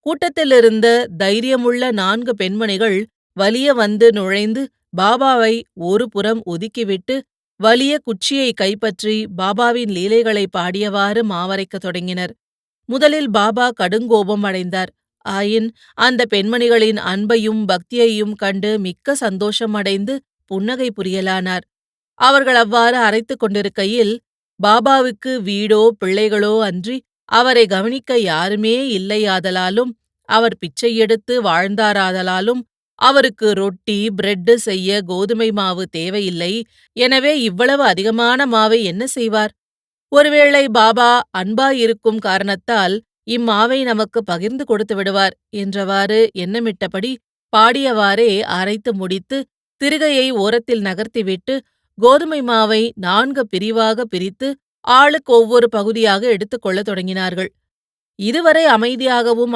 கூட்டத்திலிருந்த தைரியமுள்ள 4 பெண்மணிகள் வலிய வந்து நுழைந்து பாபாவை ஒரு புறம் ஒதுக்கிவிட்டு வலிய குச்சியை கைப்பற்றி பாபாவின் லீலைகளை பாடியவாறு மாவரைக்கத் தொடங்கினர். முதலில் பாபா கடுங்கோபம் அடைந்தார். ஆயின் அந்த பெண்மணிகளின் அன்பையும் பக்தியையும் கண்டு மிக்க சந்தோஷம் அடைந்து புன்னகை புரியலானார். அவர்கள் அவ்வாறு அரைத்துக் கொண்டிருக்கையில், பாபாவுக்கு வீடோ பிள்ளைகளோ அன்றி அவரை கவனிக்க யாருமே இல்லையாதலாலும், அவர் பிச்சை எடுத்து வாழ்ந்தாராதலாலும், அவருக்கு ரொட்டி பிரெட்டு செய்ய கோதுமை மாவு தேவையில்லை. எனவே இவ்வளவு அதிகமான மாவை என்ன செய்வார்? ஒருவேளை பாபா அன்பாயிருக்கும் காரணத்தால் இம்மாவை நமக்கு பகிர்ந்து கொடுத்து விடுவார் என்றவாறு எண்ணமிட்டபடி பாடியவாறே அரைத்து முடித்து திருகையை ஓரத்தில் நகர்த்திவிட்டு கோதுமை மாவை 4 பிரிவாக பிரித்து ஆளுக்கு ஒவ்வொரு பகுதியாக எடுத்துக்கொள்ளத் தொடங்கினார்கள். இதுவரை அமைதியாகவும்